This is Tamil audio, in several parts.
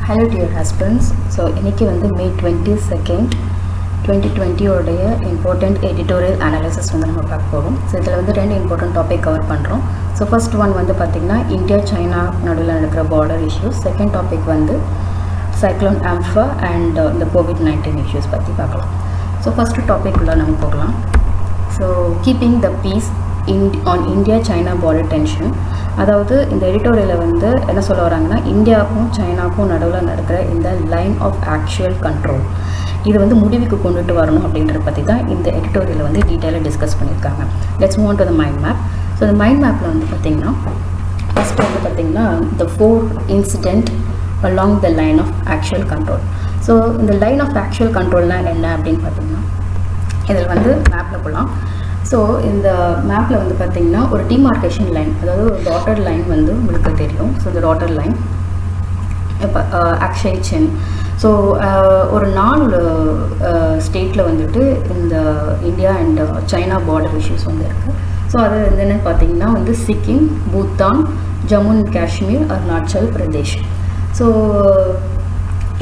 Hello dear husbands. So இன்னைக்கு வந்து May 22nd 2020 உடைய important editorial analysis வந்து நம்ம பார்க்க போறோம். ஸோ இதில் வந்து ரெண்டு இம்பார்ட்டன்ட் டாபிக் கவர் பண்ணுறோம். ஸோ ஃபர்ஸ்ட் ஒன் வந்து பார்த்திங்கன்னா இந்தியா சைனா நடுவில் நடக்கிற பார்டர் இஷ்யூஸ். செகண்ட் டாபிக் வந்து சைக்ளோன் ஆம்ஃபா அண்ட் இந்த COVID-19 இஷ்யூஸ் பற்றி பார்க்கலாம். ஸோ ஃபஸ்ட்டு டாபிக் உள்ள நம்ம போகலாம். So keeping the peace on India-China border tension. அதாவது இந்த எடிட்டோரியலில் வந்து என்ன சொல்ல வராங்கன்னா இந்தியாவுக்கும் சைனாவுக்கும் நடுவில் நடக்கிற இந்த லைன் ஆஃப் ஆக்சுவல் கண்ட்ரோல் இது வந்து முடிவுக்கு கொண்டுட்டு வரணும் அப்படின்றத பற்றி தான் இந்த எடிட்டோரியலில் வந்து டீட்டெயிலாக டிஸ்கஸ் பண்ணியிருக்காங்க. Let's move to the mind map. So இந்த மைண்ட் மேப்பில் வந்து பார்த்திங்கன்னா ஃபஸ்ட்டு வந்து பார்த்திங்கன்னா the 4 incident along the line of actual control. So இந்த லைன் ஆஃப் ஆக்சுவல் கண்ட்ரோல்னால் என்ன அப்படின்னு பார்த்திங்கன்னா இதில் வந்து மேப்பில் போகலாம். ஸோ இந்த மேப்பில் வந்து பார்த்திங்கன்னா ஒரு டிமார்க்கேஷன் லைன், அதாவது ஒரு டாட்டர் லைன் வந்து உங்களுக்கு தெரியும். ஸோ இந்த டாட்டர் லைன் இப்போ அக்ஷய் சென். ஸோ ஒரு 4 ஸ்டேட்டில் வந்துட்டு இந்த India and China border issues வந்து இருக்குது. ஸோ அது வந்து என்னென்னு பார்த்தீங்கன்னா வந்து சிக்கிம், பூட்டான், ஜம்மு அண்ட் காஷ்மீர், அருணாச்சல் பிரதேஷ். ஸோ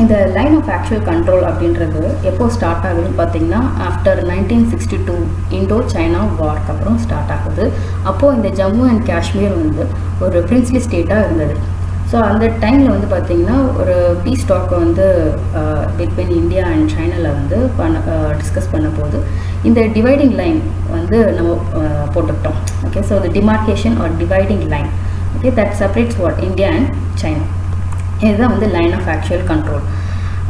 இந்த லைன் ஆஃப் ஆக்சுவல் கண்ட்ரோல் அப்படின்றது எப்போ ஸ்டார்ட் ஆகுதுன்னு பார்த்தீங்கன்னா ஆஃப்டர் 1962 இண்டோ சைனா வார்க்கு அப்புறம் ஸ்டார்ட் ஆகுது. அப்போது இந்த ஜம்மு அண்ட் காஷ்மீர் வந்து ஒரு பிரின்ஸ்லி ஸ்டேட்டாக இருந்தது. ஸோ அந்த டைமில் வந்து பார்த்திங்கன்னா ஒரு பீஸ் டாக்கை வந்து பிட்வீன் இந்தியா அண்ட் சைனாவில் வந்து டிஸ்கஸ் பண்ண போது இந்த டிவைடிங் லைன் வந்து நம்ம போட்டுக்கிட்டோம். Okay, so the demarcation or dividing line, okay, that separates what India and China. இதுதான் வந்து line of actual control.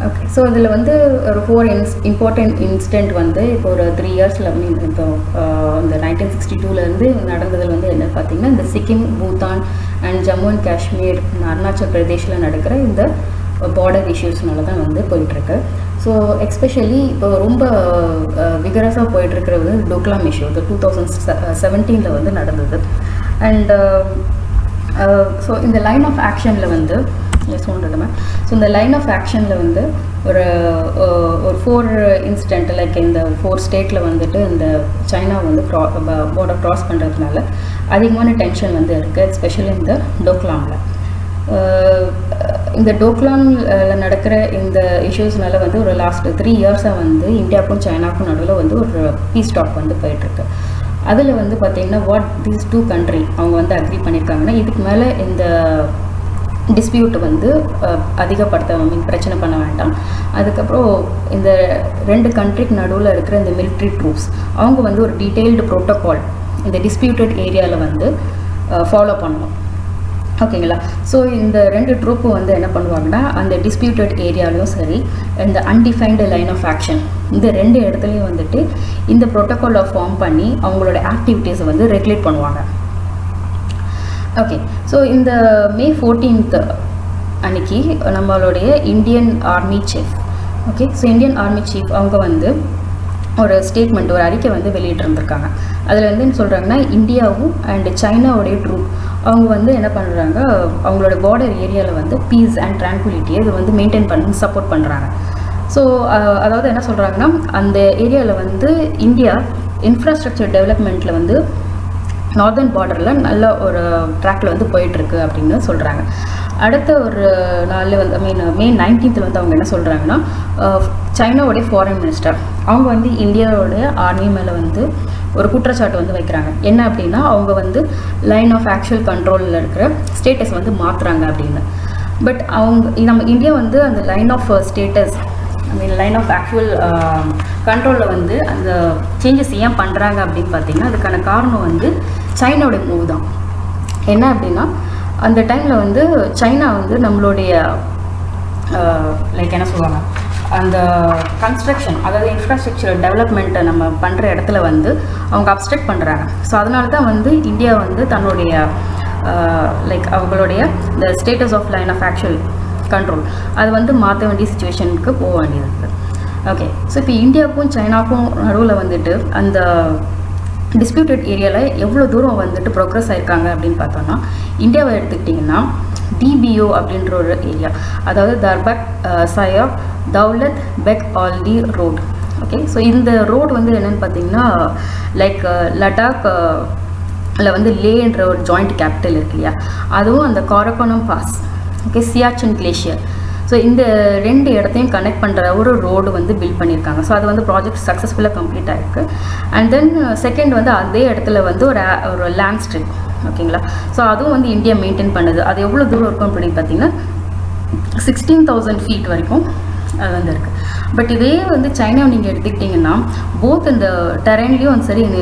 Okay, so இதில் வந்து ஒரு 4 இம்பார்ட்டண்ட் இன்சிடெண்ட் வந்து இப்போ ஒரு 3 இயர்ஸில் இப்போ இந்த 1962லேருந்து நடந்ததில் வந்து என்ன பார்த்திங்கன்னா இந்த சிக்கிம், பூட்டான் அண்ட் ஜம்மு அண்ட் காஷ்மீர், அருணாச்சல் பிரதேஷில் நடக்கிற இந்த பார்டர் இஷ்யூஸ்னால தான் வந்து போயிட்டுருக்கு. ஸோ எஸ்பெஷலி இப்போ ரொம்ப விகரஸாக போயிட்டுருக்கிறது வந்து டோக்லாம் இஷ்யூ 2017 வந்து நடந்தது. அண்ட் ஸோ இந்த லைன் ஆஃப் ஆக்ஷனில் வந்து ஸோ இந்த லைன் ஆஃப் ஆக்ஷனில் வந்து ஒரு 4 இன்சிடெண்ட் லைக் இந்த 4 ஸ்டேட்டில் வந்துட்டு இந்த சைனா வந்து பார்டர் க்ராஸ் பண்ணுறதுனால அதிகமான டென்ஷன் வந்து இருக்குது, எஸ்பெஷலி இந்த டோக்லாமில். இந்த டோக்லாமில் நடக்கிற இந்த இஷ்யூஸ்னால வந்து ஒரு லாஸ்ட் 3 இயர்ஸாக வந்து இந்தியாவுக்கும் சைனாவுக்கும் நடுவில் வந்து ஒரு பீஸ் டாக் வந்து போயிட்டுருக்கு. அதில் வந்து பார்த்திங்கன்னா வாட் தீஸ் 2 கண்ட்ரி அவங்க வந்து அக்ரி பண்ணியிருக்காங்கன்னா இதுக்கு மேலே இந்த டிஸ்பியூட்டை வந்து அதிகப்படுத்த பிரச்சனை பண்ண வேண்டாம். அதுக்கப்புறம் இந்த 2 கண்ட்ரிக்கு நடுவில் இருக்கிற இந்த மிலிட்ரி ட்ரூப்ஸ் அவங்க வந்து ஒரு டீட்டெயில்டு ப்ரோட்டோகால் இந்த டிஸ்பியூட்டட் ஏரியாவில் வந்து ஃபாலோ பண்ணணும். ஓகேங்களா? ஸோ இந்த 2 ட்ரூப்பும் வந்து என்ன பண்ணுவாங்கன்னா அந்த டிஸ்பியூட்டட் ஏரியாலையும் சரி இந்த அன்டிஃபைன்டு லைன் ஆஃப் ஆக்ஷன் இந்த 2 இடத்துலையும் வந்துட்டு இந்த ப்ரோட்டோகாலை ஃபார்ம் பண்ணி அவங்களோட ஆக்டிவிட்டீஸை வந்து ரெகுலேட் பண்ணுவாங்க. ஓகே, ஸோ இந்த May 14th அன்னைக்கு நம்மளுடைய Indian army chief, okay, so Indian army chief அவங்க வந்து ஒரு ஸ்டேட்மெண்ட், ஒரு அறிக்கை வந்து வெளியிட்டிருந்திருக்காங்க. அதில் வந்து என்ன சொல்கிறாங்கன்னா இந்தியாவும் அண்ட் சைனாவுடைய ட்ரூப் அவங்க வந்து என்ன பண்ணுறாங்க அவங்களோட பார்டர் ஏரியாவில் வந்து பீஸ் அண்ட் ட்ராங்குலிட்டியை இது வந்து மெயின்டைன் பண்ணி சப்போர்ட் பண்ணுறாங்க. ஸோ அதாவது என்ன சொல்கிறாங்கன்னா அந்த ஏரியாவில் வந்து இந்தியா இன்ஃப்ராஸ்ட்ரக்சர் டெவலப்மெண்ட்டில் வந்து நார்தர்ன் பார்டரில் நல்ல ஒரு ட்ராக்கில் வந்து போயிட்டுருக்கு அப்படின்னு சொல்கிறாங்க. அடுத்த ஒரு நாளில் வந்து May 19th வந்து அவங்க என்ன சொல்கிறாங்கன்னா சைனாவுடைய ஃபாரின் மினிஸ்டர் அவங்க வந்து இந்தியாவோடைய ஆர்மி மேலே வந்து ஒரு குற்றச்சாட்டு வந்து வைக்கிறாங்க. என்ன அப்படின்னா அவங்க வந்து லைன் ஆஃப் ஆக்சுவல் கண்ட்ரோலில் இருக்கிற ஸ்டேட்டஸ் வந்து மாற்றுறாங்க அப்படின்னு. பட் நம்ம இந்தியா வந்து அந்த line of status line of actual கண்ட்ரோலில் வந்து அந்த சேஞ்சஸ் ஏன் பண்ணுறாங்க அப்படின்னு பார்த்தீங்கன்னா அதுக்கான காரணம் வந்து சைனாவுடைய மூவ் தான். என்ன அப்படின்னா அந்த டைமில் வந்து சைனா வந்து நம்மளுடைய லைக் என்ன சொல்லுவாங்க அந்த கன்ஸ்ட்ரக்ஷன், அதாவது இன்ஃப்ராஸ்ட்ரக்சர் டெவலப்மெண்ட்டை நம்ம பண்ணுற இடத்துல வந்து அவங்க அப்ஸ்ட்ரக்ட் பண்ணுறாங்க. ஸோ அதனால தான் வந்து இந்தியா வந்து தன்னுடைய லைக் அவங்களுடைய இந்த status of line of actual control அது வந்து மாற்ற வேண்டிய சுச்சுவேஷனுக்கு போக வேண்டியது இருக்குது. ஓகே, ஸோ இப்போ இந்தியாவுக்கும் சைனாவுக்கும் நடுவில் வந்துட்டு அந்த டிஸ்பியூட்டட் ஏரியாவில் எவ்வளோ தூரம் வந்துட்டு ப்ரோக்ரஸ் ஆயிருக்காங்க அப்படின்னு பார்த்தோன்னா இந்தியாவை எடுத்துக்கிட்டிங்கன்னா DBO அப்படின்ற ஒரு ஏரியா, அதாவது தர்பக் சயா தௌலத் பெக் ஆல்டி ரோட். ஓகே, ஸோ இந்த ரோடு வந்து என்னென்னு பார்த்தீங்கன்னா லைக் லடாக்கில் வந்து லேன்ற ஒரு ஜாயிண்ட் கேபிட்டல் இருக்கு இல்லையா, அதுவும் அந்த Karakoram pass, okay, Siachen glacier, so இந்த 2 இடத்தையும் கனெக்ட் பண்ணுற ஒரு ரோடு வந்து பில்ட் பண்ணியிருக்காங்க. ஸோ அது வந்து ப்ராஜெக்ட் சக்ஸஸ்ஃபுல்லாக கம்ப்ளீட் ஆகிருக்கு. அண்ட் தென் செகண்ட் வந்து அதே இடத்துல வந்து ஒரு லேண்ட் ஸ்ட்ரிப், ஓகேங்களா. ஸோ அதுவும் வந்து இந்தியா மெயின்டைன் பண்ணுது. அது எவ்வளோ தூரம் இருக்கும் அப்படின்னு பார்த்தீங்கன்னா 16,000 ஃபீட் வரைக்கும் அது வந்து இருக்குது. பட் இதே வந்து சைனாவை நீங்கள் எடுத்துக்கிட்டிங்கன்னா போத் இந்த டெரென்லேயும் சரி, இந்த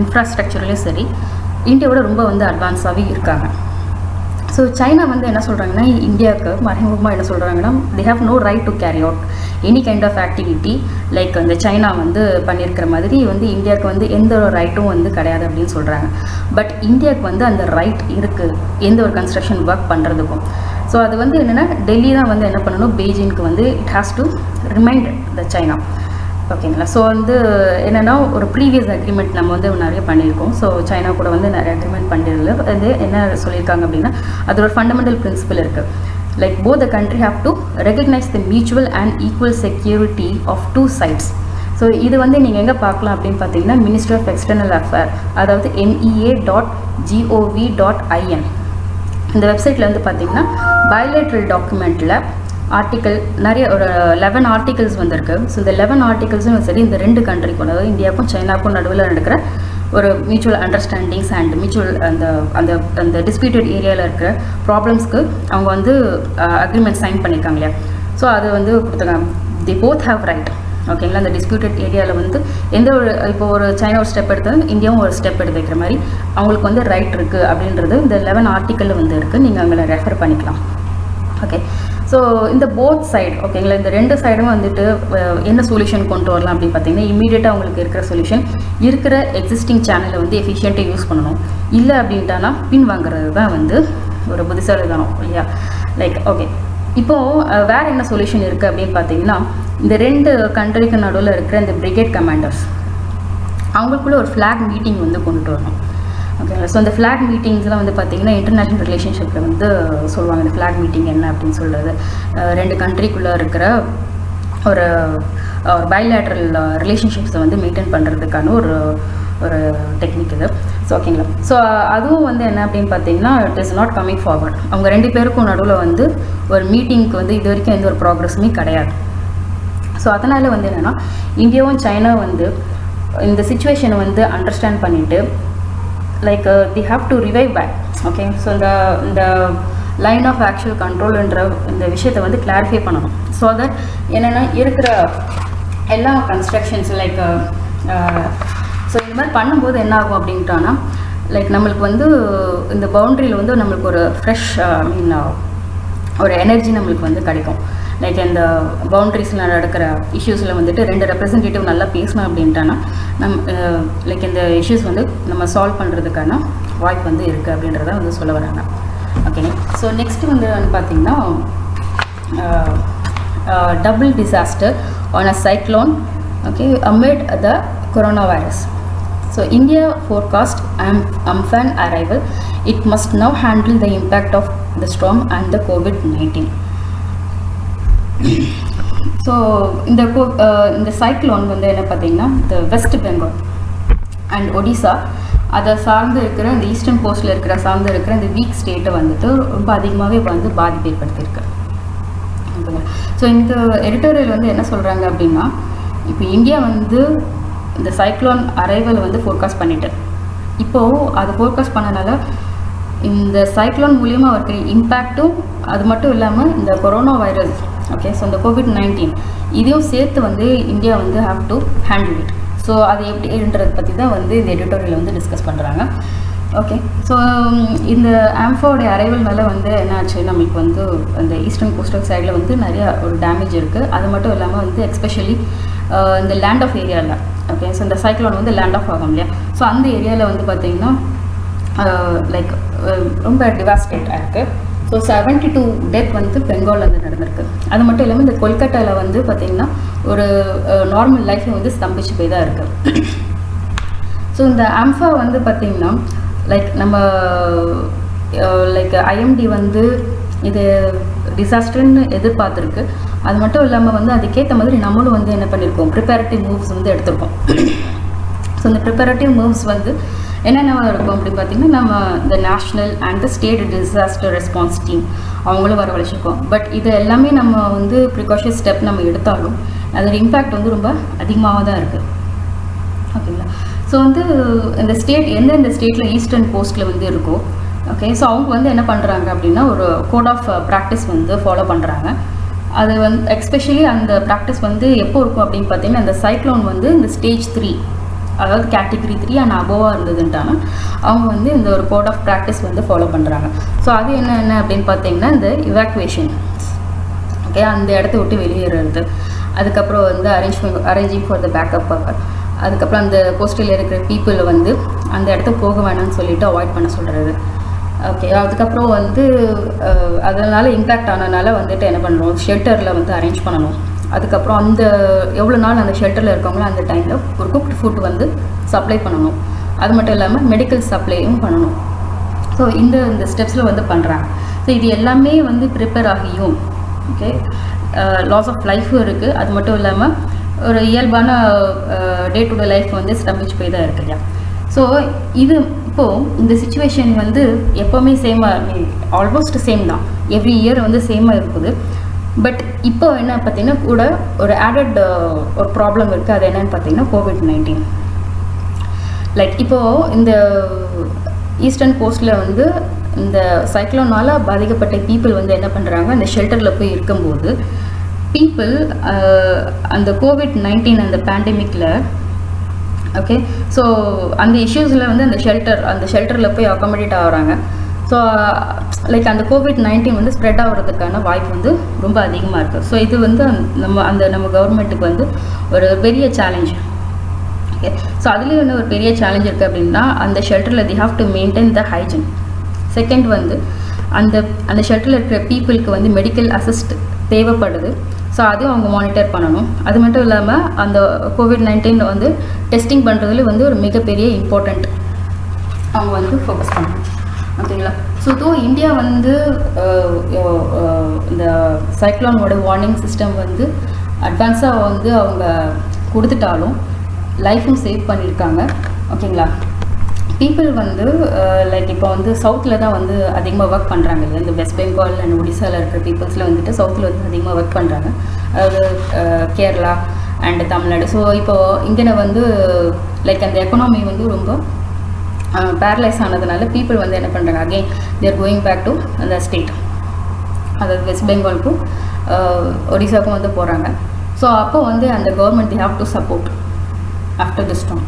இன்ஃப்ராஸ்ட்ரக்சர்லேயும் சரி இந்தியாவோட ரொம்ப வந்து அட்வான்ஸாகவே இருக்காங்க. ஸோ சைனா வந்து என்ன சொல்கிறாங்கன்னா, இந்தியாவுக்கு மறைமுகமாக என்ன சொல்கிறாங்கன்னா, they have no right to carry out any kind of activity like அந்த சைனா வந்து பண்ணியிருக்கிற மாதிரி வந்து இந்தியாவுக்கு வந்து எந்த ஒரு ரைட்டும் வந்து கிடையாது அப்படின்னு சொல்கிறாங்க. பட் இந்தியாவுக்கு வந்து அந்த ரைட் இருக்குது எந்த ஒரு கன்ஸ்ட்ரக்ஷன் ஒர்க் பண்ணுறதுக்கும். ஸோ அது வந்து என்னென்னா டெல்லி தான் வந்து என்ன பண்ணணும், பெய்ஜிங்க்கு வந்து it has to remind the China, ஓகேங்களா. ஸோ வந்து என்னென்னா ஒரு ப்ரீவியஸ் அக்ரிமெண்ட் நம்ம வந்து நிறைய பண்ணியிருக்கோம். ஸோ சைனா கூட வந்து நிறைய அக்ரிமெண்ட் பண்ணிடல. இது என்ன சொல்லியிருக்காங்க அப்படின்னா, அது ஒரு ஃபண்டமெண்டல் பிரின்சிபல் இருக்குது. Like both the country have to recognise the mutual and equal security of 2 sides. So இது வந்து நீங்கள் எங்கே பார்க்கலாம் அப்படின்னு பார்த்தீங்கன்னா, மினிஸ்ட்ரி ஆஃப் எக்ஸ்டர்னல் அஃபேர், அதாவது NEA.gov.in இந்த வெப்சைட்டில் வந்து பார்த்தீங்கன்னா பைலேட்ரல் டாக்குமெண்ட்டில் ஆர்டிக்கல் நிறைய ஒரு 11 ஆர்டிகல்ஸ் வந்திருக்கு. ஸோ இந்த 11 ஆர்டிகல்ஸும் சரி இந்த 2 கண்ட்ரிக்கும், அதாவது இந்தியாவுக்கும் சைனாவுக்கும் நடுவில் நடக்கிற ஒரு மியூச்சுவல் அண்டர்ஸ்டாண்டிங்ஸ் அண்ட் மியூச்சுவல் அந்த டிஸ்பியூட்டட் ஏரியாவில் இருக்கிற ப்ராப்ளம்ஸ்க்கு அவங்க வந்து அக்ரிமெண்ட் சைன் பண்ணியிருக்காங்க இல்லையா. ஸோ அது வந்து கொடுத்துருக்காங்க. தி போத் ஹேவ் ரைட், ஓகேங்களா. அந்த டிஸ்பியூட்டட் ஏரியாவில் வந்து எந்த ஒரு இப்போ ஒரு சைனா ஒரு ஸ்டெப் எடுத்தாலும் இந்தியாவும் ஒரு ஸ்டெப் எடுத்து வைக்கிற மாதிரி அவங்களுக்கு வந்து ரைட் இருக்குது அப்படின்றது இந்த 11 ஆர்டிக்கலில் வந்து இருக்குது. நீங்கள் அங்கே ரெஃபர் பண்ணிக்கலாம். ஓகே. ஸோ இந்த போத் சைடு, ஓகேங்களா, இந்த 2 சைடும் வந்துட்டு என்ன சொல்யூஷன் கொண்டு வரலாம் அப்படின்னு பார்த்தீங்கன்னா, இமீடியட்டாக அவங்களுக்கு இருக்கிற சொல்யூஷன் இருக்கிற எக்ஸிஸ்டிங் சேனலை வந்து எஃபிஷியண்ட்டாக யூஸ் பண்ணணும். இல்லை அப்படின்ட்டானா பின் வாங்குறது தான் வந்து ஒரு புத்திசாலித்தனம் இல்லையா. லைக் ஓகே, இப்போது வேறு என்ன சொல்யூஷன் இருக்குது அப்படின்னு பார்த்தீங்கன்னா, இந்த 2 கண்ட்ரிக்கு நடுவில் இருக்கிற இந்த பிரிகேட் கமாண்டர்ஸ் அவங்களுக்குள்ள ஒரு ஃப்ளாக் மீட்டிங் வந்து கொண்டுட்டு வரணும், ஓகேங்களா. ஸோ அந்த ஃப்ளாக் மீட்டிங்ஸ்லாம் வந்து பார்த்திங்கன்னா இன்டர்நேஷ்னல் ரிலேஷன்ஷிப்பில் வந்து சொல்லுவாங்க. இந்த ஃப்ளாக் மீட்டிங் என்ன அப்படின்னு சொல்கிறது, 2 கண்ட்ரிக்குள்ளே இருக்கிற ஒரு பைலேட்ரல் ரிலேஷன்ஷிப்ஸை வந்து மெயின்டைன் பண்ணுறதுக்கான ஒரு டெக்னிக் இது. ஸோ ஓகேங்களா. ஸோ அதுவும் வந்து என்ன அப்படின்னு பார்த்தீங்கன்னா, it is not coming forward. அவங்க 2 பேருக்கும் நடுவில் வந்து ஒரு மீட்டிங்க்கு வந்து இது வரைக்கும் எந்த ஒரு ப்ராக்ரஸுமே கிடையாது. ஸோ அதனால் வந்து என்னென்னா, இந்தியாவும் சைனா வந்து இந்த சிச்சுவேஷனை வந்து அண்டர்ஸ்டாண்ட் பண்ணிவிட்டு like they have to revive back, okay. So இந்த லைன் ஆஃப் ஆக்சுவல் கண்ட்ரோல்ன்ற இந்த விஷயத்தை வந்து கிளாரிஃபை பண்ணணும். ஸோ தட் என்னென்னா இருக்கிற எல்லா கன்ஸ்ட்ரக்ஷன்ஸ் லைக் ஸோ இந்த மாதிரி பண்ணும்போது என்ன ஆகும் அப்படின்ட்டானா, லைக் நம்மளுக்கு வந்து இந்த பவுண்ட்ரியில் வந்து நம்மளுக்கு ஒரு ஃப்ரெஷ் ஒரு எனர்ஜி நம்மளுக்கு வந்து கிடைக்கும். லைக் இந்த பவுண்ட்ரிஸில் நடக்கிற இஷ்யூஸில் வந்துட்டு 2 ரெப்ரசன்டேட்டிவ் நல்லா பேசணும் அப்படின்ட்டானா லைக் இந்த இஷ்யூஸ் வந்து நம்ம சால்வ் பண்ணுறதுக்கான வாய்ப்பு வந்து இருக்குது அப்படின்றத வந்து சொல்ல வராங்க, ஓகே. ஸோ நெக்ஸ்ட்டு வந்து பார்த்திங்கன்னா double disaster on a cyclone, okay, amid the coronavirus. So India forecast Amphan arrival. It must now handle the impact of the storm and the COVID-19. So இந்த சைக்ளோன் வந்து என்ன பார்த்தீங்கன்னா, இந்த வெஸ்ட் பெங்கால் அண்ட் ஒடிசா அதை சார்ந்து இருக்கிற இந்த ஈஸ்டர்ன் கோஸ்ட்டில் சார்ந்து இருக்கிற இந்த வீக் ஸ்டேட்டை வந்துட்டு ரொம்ப அதிகமாகவே வந்து பாதிப்பு ஏற்படுத்தியிருக்கு. ஸோ இந்த எடிட்டோரியல் வந்து என்ன சொல்கிறாங்க அப்படின்னா, இப்போ இந்தியா வந்து இந்த சைக்ளோன் அரைவல் வந்து ஃபோர்காஸ்ட் பண்ணிட்டு, இப்போது அது ஃபோர்காஸ்ட் பண்ணனால இந்த சைக்ளோன் மூலியமாக இருக்கிற இம்பேக்டும் அது மட்டும் இல்லாமல் இந்த கொரோனா வைரஸ், ஓகே, ஸோ இந்த COVID-19 இதையும் சேர்த்து வந்து இந்தியா வந்து have to handle it. So அது எப்படின்றதை பற்றி தான் வந்து இந்த எடிட்டோரியல் வந்து டிஸ்கஸ் பண்ணுறாங்க, ஓகே. ஸோ இந்த ஆம்ஃபாவுடைய அரைவல்னால வந்து என்னாச்சு, நம்மளுக்கு வந்து இந்த ஈஸ்டர்ன் கோஸ்டல் சைடில் வந்து நிறையா ஒரு டேமேஜ் இருக்குது. அது மட்டும் இல்லாமல் வந்து எக்ஸ்பெஷலி இந்த லேண்ட் ஆஃப் ஏரியாவில், ஓகே, ஸோ இந்த சைக்ளோன் வந்து லேண்ட் ஆஃப் ஆகும் இல்லையா. ஸோ அந்த ஏரியாவில் வந்து பார்த்திங்கன்னா லைக் ரொம்ப டிவாஸ்டேட்டாக இருக்குது. ஸோ 72 டெத் வந்து பெங்காலில் வந்து நடந்திருக்கு. அது மட்டும் இல்லாமல் இந்த கொல்கட்டாவில் வந்து பார்த்திங்கன்னா ஒரு நார்மல் லைஃப்பை வந்து ஸ்தம்பிச்சு போய் தான் இருக்குது. ஸோ இந்த ஆம்ஃபா வந்து பார்த்திங்கன்னா லைக் நம்ம லைக் ஐஎம்டி வந்து இது டிசாஸ்டர்னு எதிர்பார்த்துருக்கு. அது மட்டும் இல்லாமல் வந்து அதுக்கேற்ற மாதிரி நம்மளும் வந்து என்ன பண்ணியிருக்கோம், ப்ரிப்பேரட்டிவ் மூவ்ஸ் வந்து எடுத்திருக்கோம். ஸோ இந்த ப்ரிப்பேரட்டிவ் மூவ்ஸ் வந்து என்னென்ன இருக்கும் அப்படின்னு பார்த்தீங்கன்னா, நம்ம இந்த national and the state disaster response team அவங்களும் வரவழைச்சிருக்கோம். பட் இது எல்லாமே நம்ம வந்து ப்ரிகாஷன் ஸ்டெப் நம்ம எடுத்தாலும் அதோட இம்பேக்ட் வந்து ரொம்ப அதிகமாக தான் இருக்குது. ஓகேங்களா? ஸோ வந்து இந்த ஸ்டேட் எந்தெந்த ஸ்டேட்டில் ஈஸ்டர்ன் கோஸ்ட்டில் வந்து இருக்கோ, ஓகே, ஸோ அவங்க வந்து என்ன பண்ணுறாங்க அப்படின்னா ஒரு கோட் ஆஃப் ப்ராக்டிஸ் வந்து ஃபாலோ பண்ணுறாங்க. அது வந்து எக்ஸ்பெஷலி அந்த ப்ராக்டிஸ் வந்து எப்போ இருக்கும் அப்படின்னு பார்த்தீங்கன்னா, அந்த சைக்ளோன் வந்து இந்த ஸ்டேஜ் 3 அதாவது கேட்டகரி 3 அண்ட் அபோவாக இருந்ததுன்ட்டாங்க அவங்க வந்து இந்த ஒரு கோட் ஆஃப் ப்ராக்டிஸ் வந்து ஃபாலோ பண்ணுறாங்க. ஸோ அது என்ன அப்படின்னு பார்த்தீங்கன்னா இந்த இவாக்குவேஷன், ஓகே, அந்த இடத்த விட்டு வெளியேறது, அதுக்கப்புறம் வந்து arranging for the backup power, அதுக்கப்புறம் அந்த கோஸ்டில் இருக்கிற பீப்புளை வந்து அந்த இடத்த போக வேணாம்னு சொல்லிட்டு அவாய்ட் பண்ண சொல்கிறது. ஓகே, அதுக்கப்புறம் வந்து அதனால் இம்பேக்ட் ஆனதுனால வந்துட்டு என்ன பண்ணுறோம், ஷெல்டரில் வந்து அரேஞ்ச் பண்ணணும். அதுக்கப்புறம் அந்த எவ்வளோ நாள் அந்த ஷெல்டரில் இருக்கவங்களும் அந்த டைமில் ஒரு குக்ட் ஃபுட் வந்து சப்ளை பண்ணணும். அது மட்டும் இல்லாமல் மெடிக்கல் சப்ளையும் பண்ணணும். ஸோ இந்த ஸ்டெப்ஸில் வந்து பண்ணுறாங்க. ஸோ இது எல்லாமே வந்து ப்ரிப்பேர் ஆகியும், ஓகே, லாஸ் ஆஃப் லைஃபும் இருக்குது. அது மட்டும் இல்லாமல் ஒரு இயல்பான டே டு டே லைஃப் வந்து ஸ்டம்பிச்சு போய் தான் இருக்கு இல்லையா. ஸோ இது இப்போது இந்த சுச்சுவேஷன் வந்து எப்போவுமே சேமாக, ஆல்மோஸ்ட் சேம் தான், எவ்ரி இயர் வந்து சேமாக இருக்குது. பட் இப்போ என்ன பார்த்தீங்கன்னா கூட ஒரு ஆடட் ஒரு ப்ராப்ளம் இருக்குது. அது என்னென்னு பார்த்தீங்கன்னா COVID-19. லைக் இப்போது இந்த ஈஸ்டர்ன் கோஸ்ட்டில் வந்து இந்த சைக்ளோனால் பாதிக்கப்பட்ட பீப்புள் வந்து என்ன பண்ணுறாங்க, அந்த ஷெல்டரில் போய் இருக்கும்போது பீப்புள் அந்த COVID-19 அந்த பேண்டமிக்கில், ஓகே, ஸோ அந்த இஷ்யூஸில் வந்து அந்த ஷெல்டரில் போய் அக்காமடேட் ஆகிறாங்க. ஸோ லைக் அந்த COVID-19 வந்து ஸ்ப்ரெட் ஆகிறதுக்கான வாய்ப்பு வந்து ரொம்ப அதிகமாக இருக்குது. ஸோ இது வந்து நம்ம கவர்மெண்ட்டுக்கு வந்து ஒரு பெரிய சேலஞ்ச். ஓகே, ஸோ அதுலேயும் வந்து ஒரு பெரிய சேலஞ்ச் இருக்குது அப்படின்னா அந்த ஷெல்டரில் they have to maintain the hygiene. Second வந்து அந்த ஷெல்டரில் இருக்கிற பீப்புளுக்கு வந்து மெடிக்கல் அசிஸ்ட் தேவைப்படுது. ஸோ அதுவும் அவங்க மானிட்டர் பண்ணணும். அது மட்டும் இல்லாமல் அந்த COVID-19 வந்து டெஸ்டிங் பண்ணுறதுல வந்து ஒரு மிகப்பெரிய இம்பார்ட்டண்ட் அவங்க வந்து ஃபோக்கஸ் பண்ணணும். ஓகேங்களா? ஸோ இந்தியா வந்து இந்த சைக்ளோனோட வார்னிங் சிஸ்டம் வந்து அட்வான்ஸாக வந்து அவங்க கொடுத்துட்டாலும் லைஃப்பும் சேவ் பண்ணியிருக்காங்க. ஓகேங்களா? பீப்புள் வந்து லைக் இப்போ வந்து சவுத்தில் தான் வந்து அதிகமாக ஒர்க் பண்ணுறாங்க இல்லையா. இந்த வெஸ்ட் பெங்கால் அண்ட் ஒடிசாவில் இருக்கிற பீப்புள்ஸில் வந்துட்டு சவுத்தில் வந்து அதிகமாக ஒர்க் பண்ணுறாங்க. அதாவது கேரளா அண்ட் தமிழ்நாடு. ஸோ இப்போது இங்கே வந்து லைக் அந்த எக்கனாமி வந்து ரொம்ப பேரலைஸ் ஆனதுனால பீப்புள் வந்து என்ன பண்ணுறாங்க, again they're going back to அந்த ஸ்டேட், அதாவது வெஸ்ட் பெங்காலுக்கும் ஒடிசாவுக்கும் வந்து போகிறாங்க. ஸோ அப்போ வந்து அந்த government they have to support after the storm.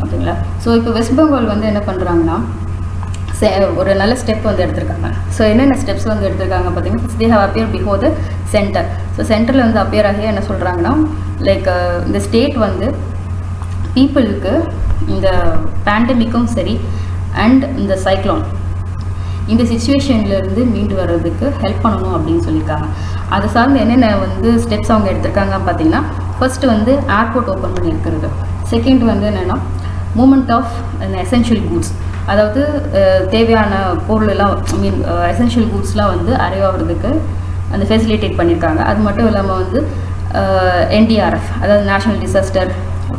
ஓகேங்களா? ஸோ இப்போ வெஸ்ட் பெங்கால் வந்து என்ன பண்ணுறாங்கன்னா ஒரு நல்ல ஸ்டெப் வந்து எடுத்திருக்காங்க. ஸோ என்னென்ன ஸ்டெப்ஸ் வந்து எடுத்திருக்காங்க பார்த்தீங்கன்னா, they have appear before the centre. So சென்டரில் வந்து அப்பியர் ஆகி என்ன சொல்கிறாங்கன்னா, லைக் இந்த ஸ்டேட் வந்து பீப்புளுக்கு இந்த பேண்டமிக்கும் சரி அண்ட் இந்த சைக்ளோன் இந்த சிச்சுவேஷன்லேருந்து மீண்டு வர்றதுக்கு ஹெல்ப் பண்ணணும் அப்படின்னு சொல்லியிருக்காங்க. அதை சார்ந்து என்னென்ன வந்து ஸ்டெப்ஸ் அவங்க எடுத்திருக்காங்க பார்த்தீங்கன்னா, ஃபர்ஸ்ட் வந்து ஏர்போர்ட் ஓப்பன் பண்ணி இருக்கிறது. செகண்ட் வந்து என்னென்னா மூமெண்ட் ஆஃப் எசென்ஷியல் கூட்ஸ், அதாவது தேவையான பொருளெல்லாம் எசென்ஷியல் கூட்ஸ்லாம் வந்து அரைவ் ஆகிறதுக்கு அந்த ஃபெசிலிட்டேட் பண்ணியிருக்காங்க. அது மட்டும் இல்லாமல் வந்து NDRF, அதாவது நேஷ்னல் டிசாஸ்டர்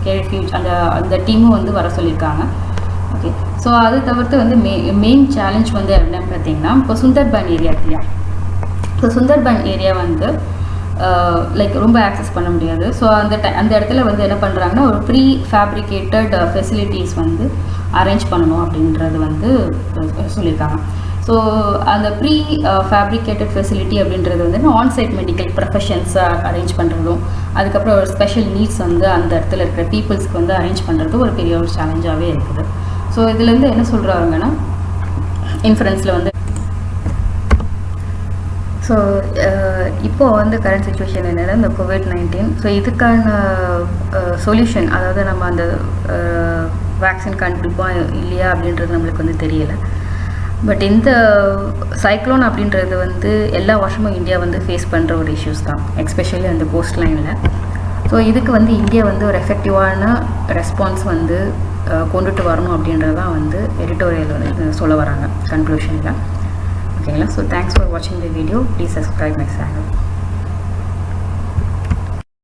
ரெஃப்யூஜ் அந்த டீமும் வந்து வர சொல்லியிருக்காங்க. ஓகே, ஸோ அது தவிர்த்து வந்து மெயின் சேலஞ்ச் வந்து என்னன்னு பார்த்தீங்கன்னா, இப்போ சுந்தர்பன் ஏரியா இல்லையா. ஸோ சுந்தர்பன் ஏரியா வந்து லைக் ரொம்ப ஆக்சஸ் பண்ண முடியாது. ஸோ அந்த இடத்துல வந்து என்ன பண்ணுறாங்கன்னா, ஒரு ப்ரீ ஃபேப்ரிகேட்டட் ஃபெசிலிட்டிஸ் வந்து அரேஞ்ச் பண்ணணும் அப்படின்றது வந்து சொல்லியிருக்காங்க. ஸோ அந்த ப்ரீ ஃபேப்ரிகேட்டட் ஃபெசிலிட்டி அப்படின்றது வந்து ஆன்சைட் மெடிக்கல் ப்ரொஃபஷன்ஸை அரேஞ்ச் பண்ணுறதும், அதுக்கப்புறம் ஒரு ஸ்பெஷல் நீட்ஸ் வந்து அந்த இடத்துல இருக்கிற பீப்புள்ஸ்க்கு வந்து அரேஞ்ச் பண்ணுறது ஒரு பெரிய ஒரு சேலஞ்சாகவே இருக்குது. ஸோ இதுலேருந்து என்ன சொல்கிறாங்கன்னா, இன்ஃபரன்ஸில் வந்து ஸோ இப்போது வந்து கரண்ட் சுச்சுவேஷன் என்னென்னா இந்த COVID-19. ஸோ இதுக்கான சொல்யூஷன், அதாவது நம்ம அந்த வேக்சின் கண்டுபிடிப்போம் இல்லையா அப்படின்றது நம்மளுக்கு வந்து தெரியலை. பட் இந்த சைக்ளோன் அப்படின்றது வந்து எல்லா வருஷமும் இந்தியா வந்து ஃபேஸ் பண்ணுற ஒரு இஷ்யூஸ் தான், எஸ்பெஷலி அந்த கோஸ்ட் லைனில். ஸோ இதுக்கு வந்து இந்தியா வந்து ஒரு எஃபெக்டிவான ரெஸ்பான்ஸ் வந்து கொண்டுட்டு வரணும் அப்படின்றது தான் வந்து எடிட்டோரியல் வந்து சொல்ல வராங்க கன்க்ளூஷனில். ஓகேங்களா? ஸோ தேங்க்ஸ் ஃபார் வாட்சிங் the video. Please subscribe my channel.